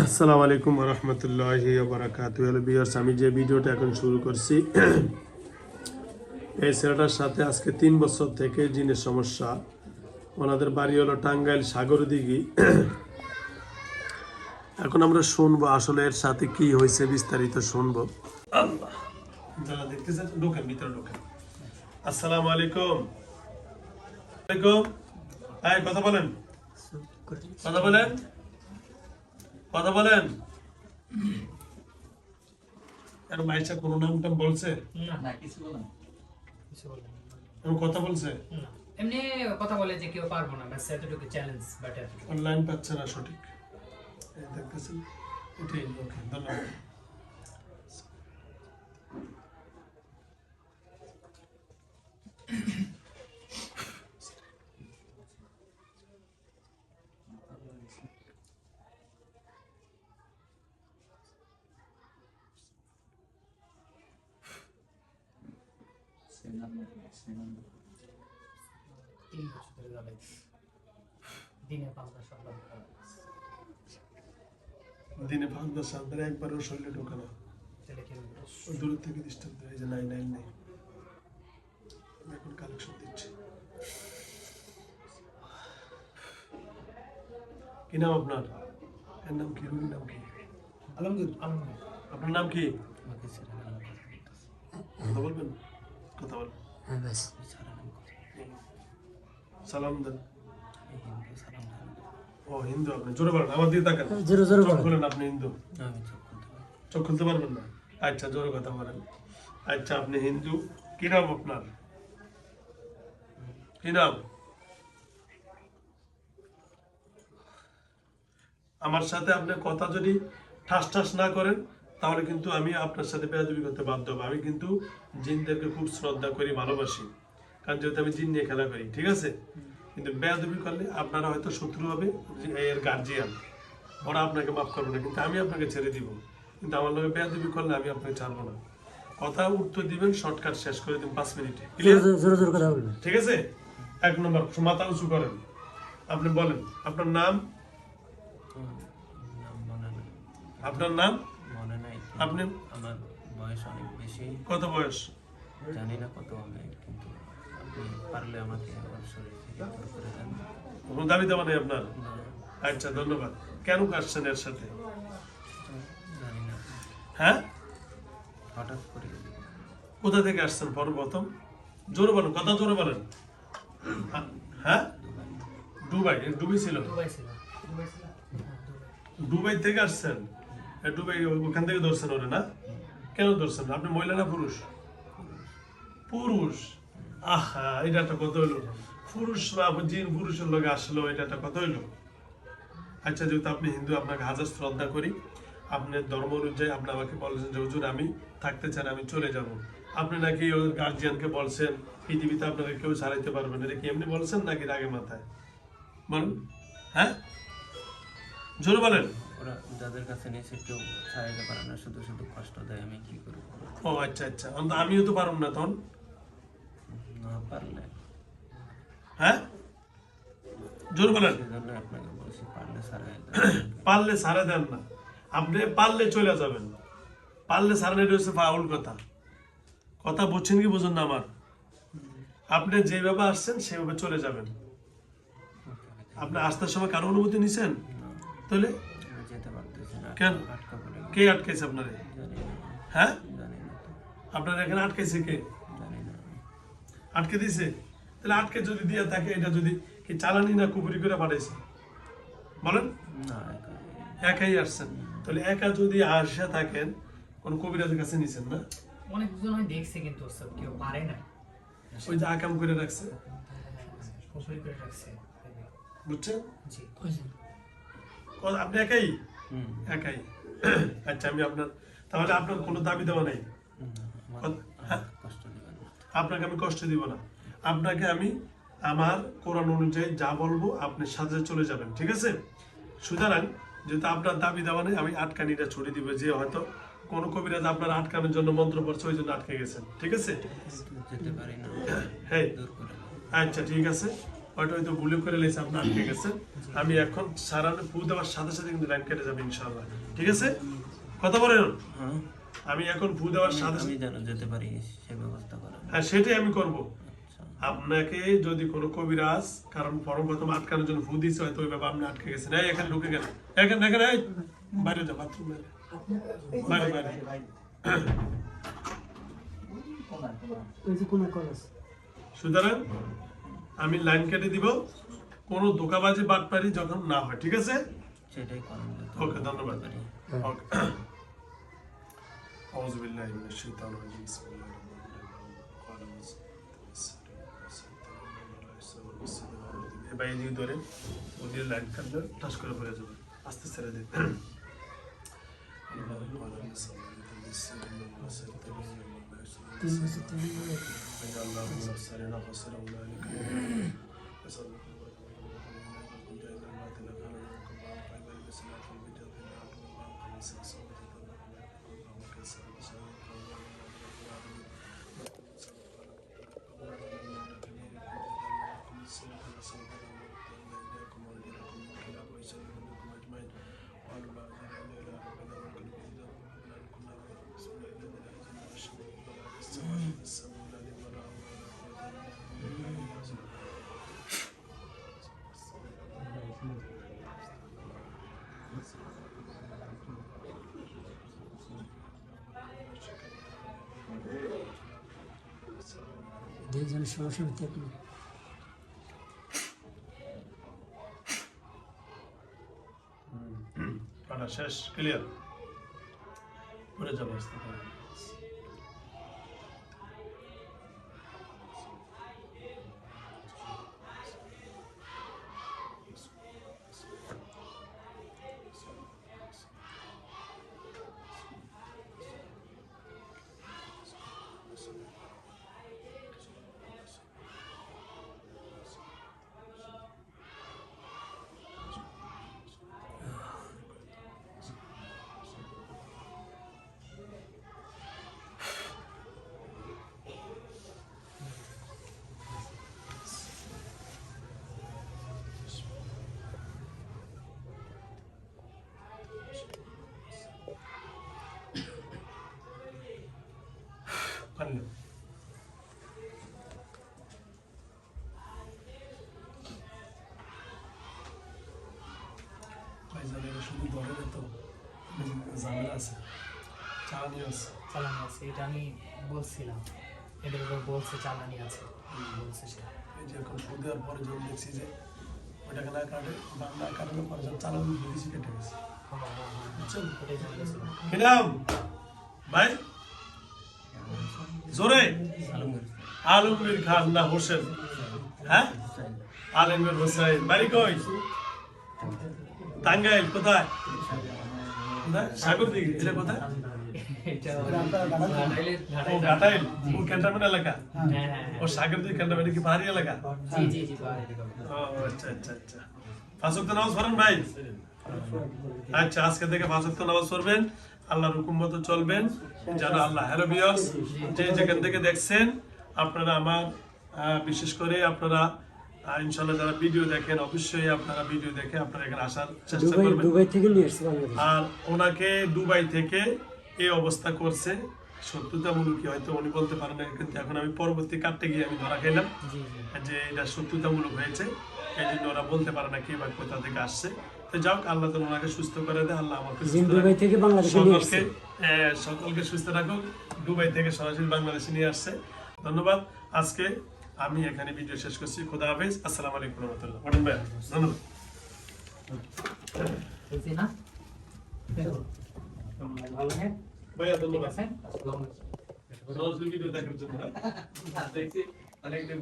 আসসালামু আলাইকুম ওয়া রাহমাতুল্লাহি ওয়া বারাকাতুহু। হ্যালো ভিউয়ার্স, আমি যে ভিডিওটা এখন শুরু করছি, এই ছেলেটার সাথে আজকে 3 বছর থেকে জিনের সমস্যা। ওনাদের বাড়ি হলো টাঙ্গাইল সাগরদিঘি। এখন আমরা শুনবো আসলে এর সাথে কি হয়েছে, বিস্তারিত শুনবো। আল্লাহ, যারা দেখতেছেন ঢোকেন, ভিতরে ঢোকেন। আসসালামু আলাইকুম। ওয়ালাইকুম। হ্যাঁ, কথা বলেন, কথা বলেন, কথা বলেন। আর মাইশা কোনো নাম টাম বলছে? না কিছু বলেন কথা বলছে? এমনি কথা বলে যে কেউ পারবো না, ব্যাস এতটুকু চ্যালেঞ্জ। বাট অনলাইন পাচ্ছে না সঠিক, এই দেখতেছেন। এটাই ওকে, ধন্যবাদ। তিন বছর ধরে যাবে, দিনে 5টা সন্তান। দিনে 5-10 সাল ধরে একবারও শরীরে ঢোকে না। তাহলে কি ওই দূর থেকে ডিস্টার্ব দেয়, এই যে নাই নাই নাই। আমি এখন কালেকশন দিচ্ছি। কি নাম আপনার? এর নাম কি? রুগীর নাম কি? আলমগীর। আপনার নাম কি? কথা বলবেন, কথা বলেন। হ্যাঁ ব্যাস সালাম দেন। ও হিন্দু আপনি? জোরে বলেন, আমার দিকে তাকান। জোরে চোখ খুলেন, আপনি হিন্দু? চোখ খুলতে পারবেন না? আচ্ছা, জোরে কথা বলেন। আচ্ছা, আপনি হিন্দু। কি নাম আপনার? কি নাম? আমার সাথে আপনি কথা যদি ঠাস ঠাস না করেন, তাহলে কিন্তু আমি আপনার সাথে বেয়াদবি করতে বাধ্য হবো। আমি কিন্তু জিনদেরকে খুব শ্রদ্ধা করি, ভালোবাসি, কারণ যেহেতু আমি জিন নিয়ে খেলা করি, ঠিক আছে? কিন্তু বেয়াদবি করলে আপনারা হয়তো শত্রু হবে, এর গার্জিয়ান, ওরা আপনাকে মাফ করবে না, কিন্তু আমি আপনাকে ছেড়ে দিব। কিন্তু আমার লোকে বেয়াদবি করলে আমি আপনাকে ছাড়বো না। কথা উত্তর দিবেন, শর্টকাট শেষ করে দিন 5 মিনিটে। ঠিক আছে? 1 নম্বর, মাথা উঁচু করেন। আপনি বলেন আপনার নাম। আপনার নাম মনে নাই, আপনি? আমার বয়স অনেক বেশি, কত বয়স? জানি না কত হবে, কিন্তু আপনি পারলে আমাকে আমার শরীর থেকে দূর করে দেন। কোনো দাবি দেওয়া নেই আপনার? আচ্ছা, ধন্যবাদ। কেন আসছেন এর সাথে? জানি না, হ্যাঁ, হঠাৎ করে। কোথা থেকে আসছেন প্রথম? জোরে বলেন, কথা জোরে বলেন। হ্যাঁ, দুবাই। দুবাই ছিল? দুবাই ছিল। দুবাই থেকে আসছেন? দুবাই ওখান থেকে ধরছেন ওরে না? কেন ধরছেন? আপনি মহিলা না পুরুষ? পুরুষ। আহা, এটা একটা কথা হইলো। পুরুষ বা জিন পুরুষের লোকে আসলো, এটা একটা কথা হইলো। আচ্ছা, যেহেতু আপনি হিন্দু, আপনাকে হাজার শ্রদ্ধা করি। আপনার ধর্ম অনুযায়ী আপনি আমাকে বলেছেন যে হুজুর আমি থাকতে চান, আমি চলে যাব। আপনি নাকি ওই গার্জিয়ানকে বলছেন পৃথিবীতে আপনাকে কেউ ছাড়াইতে পারবে না, এটা কি এমনি বলছেন নাকি রাগে মাথায় বলেন? হ্যাঁ, জোরে বলেন। ওরা যাদের কাছে নিয়েছে কেউ ছাড়াইতে পারে না, শুধু শুধু কষ্ট দেয়, আমি কি করব? ও আচ্ছা আচ্ছা, আমিও তো পারব না তখন। না পারলে, হ্যাঁ, জোরে বলেন। সেজন্য আপনাকে বলছি পারলে ছাড়াই দেন। পারলে ছাড়া দেন না, আপনি পারলে চলে যাবেন। পারলে ছাড়ানো, এটা হচ্ছে ফাউল কথা। কথা বুঝছেন কি বুঝুন না আমার? আপনি যেভাবে আসছেন সেভাবে চলে যাবেন। আপনি আসার সময় কারো অনুমতি নিছেন? তাহলে আমি যেতে পারতেছি না। কেন? আটকা পড়ে গেছি। কে আটকাইছে আপনারে? জানি না, হ্যাঁ, জানি না তো, আপনার এখানে আটকাইছে কে? জানি না। আটকে দিছে? তাহলে আটকে যদি দিয়ে থাকে, এটা যদি কি চালানি না কুপুরি করে পাঠাইছে বলেন? না, একা একাই আসছেন। তাহলে একা যদি আসে থাকেন, কোন কবিরাজের কাছে নিছেন না? অনেকজন আমি দেখছি, কিন্তু সব কেউ পারে না। ওই যে আকাম করে রাখছে, কৌশলী করে রাখছে। বুঝছেন? জি আপনি একাই? হুম। একাই। আচ্ছা, আমি আপনার, তাহলে আপনার কোনো দাবি দেওয়া নেই? হ্যাঁ, কষ্ট দিবেন না। আপনাকে আমি কষ্ট দিব না। আপনাকে আমি আমার কোরআন অনুযায়ী যা বলবো আপনি সাথে চলে যাবেন, ঠিক আছে? সুতরাং যেহেতু আপনার দাবি দেওয়া নেই, আমি আটকানিটা ছুটি দিব। যে হয়তো কোনো কবিরাজ আপনার আটকানোর জন্য মন্ত্র পড়ছে, ওই জন্য আটকে গেছেন, ঠিক আছে? যেতে পারি না, হ্যাঁ, দূর করে দেন। আচ্ছা ঠিক আছে, হয়তো ভুলে করে লেছে আপনি আটকে গেছেন। আমি এখন সারানো ফু দেওয়ার সাথে সাথে কিন্তু লাইন কেটে যাবে ইনশাআল্লাহ, ঠিক আছে? কথা বলেন। হ্যাঁ, আমি এখন ফু দেওয়ার সাথে আমি সাথে যেন যেতে পারি সে ব্যবস্থা করেন। হ্যাঁ সেটাই আমি করব। আচ্ছা, আপনাকে যদি কোনো কবিরাজ, কারণ প্রথম আটকানোর জন্য ফু দিয়েছে, হয়তো ওইভাবে আপনি আটকে গেছেন। এই এখানে ঢুকে গেলেন, এখানে এখানে এই, বাইরে যা, বাথরুম বাইরে বাইরে বাইরে। সুতরাং আমি লাইন কেটে দিব, কোনো ধোকাবাজি বাটপারি যখন না হয়, ঠিক আছে? সেটাই করেন। ওকে, ধন্যবাদ। ওকে। আউযু বিল্লাহি মিনাশ শাইতানির রাজিম। বিসমিল্লাহির রহমানির রহিম। ভাই এদিকে ধরে ওদের লাইন কাটলে টাচ করে পড়ে যাবে, আস্তে ছেড়ে দিন। দুইজনের সমস্যা হতে আপনি শেষ, ক্লিয়ার করে যাবো। পারলেন। শুধু ধরে তো ঝামেলা আছে, চালানি আছে। চালানি আছে, এটা আমি বলছিলাম, এটার উপর বলছে চালানি আছে, বলছে সে। এই যে এখন ফু দেওয়ার পরে যখন দেখছি যে ওইটাকে না কাটে বা না কাটানোর পরে যখন চালানি দিয়েছি কেটে গেছে। বুঝছেন? ওটাই জানতেছিলাম। কি নাম ভাই? জোরে। আলমগীর খান না হোসেন? হ্যাঁ, আলমগীর হোসেন। বাড়ি কই? টাঙ্গাইল। কোথায়? সাগর দিকে। এটা কোথায়? ও ঘাটাইল, ও ক্যান্টনমেন্ট এলাকা। ও সাগর দিকে ক্যান্টনমেন্ট কি পাহাড়ি এলাকা? ও আচ্ছা আচ্ছা আচ্ছা। পাঁচ ওয়াক্ত নামাজ পড়েন ভাই? আচ্ছা, আজকে থেকে পাঁচ ওয়াক্ত নামাজ পড়বেন, আল্লাহর হুকুম মতো চলবেন যেন আল্লাহ। হ্যালো ভিউয়ার্স, যে যেখান থেকে দেখছেন আপনারা, আমার বিশেষ করে আপনারা ইনশাআল্লাহ যারা ভিডিও দেখেন, অবশ্যই আপনারা ভিডিও দেখে আপনারা এখানে আসার চেষ্টা করবেন। দুবাই থেকে নিয়ে এসেছি বাংলাদেশ। আর ওনাকে দুবাই থেকে এই অবস্থা করছে, সত্যতামূলক কি হয়তো উনি বলতে পারেন না, কিন্তু এখন আমি পরবর্তী কাটতে গিয়ে আমি ধরা খেলাম যে এটা সত্যতামূলক হয়েছে। এই জন্য ওরা বলতে পারে না কে বা কোথা থেকে আসছে। তো যাও, আল্লাহ তো ওনাকে সুস্থ করে দেয়। আল্লাহ আমাকে দুবাই থেকে বাংলাদেশে নিয়ে এসেছি। সকলকে সুস্থ রাখুক। দুবাই থেকে সরাসরি বাংলাদেশে নিয়ে আসছে। ধন্যবাদ। আজকে আমি এখানে ভিডিও শেষ করছি। খোদা হাফেজ। আসসালামু আলাইকুম রহমতুল্লাহ। ভাই ধন্যবাদ। ভালো হ্যাঁ ভাইয়া ধন্যবাদ। আছে। সরাসরি ভিডিও দেখার জন্য। দেখছি অনেকদিন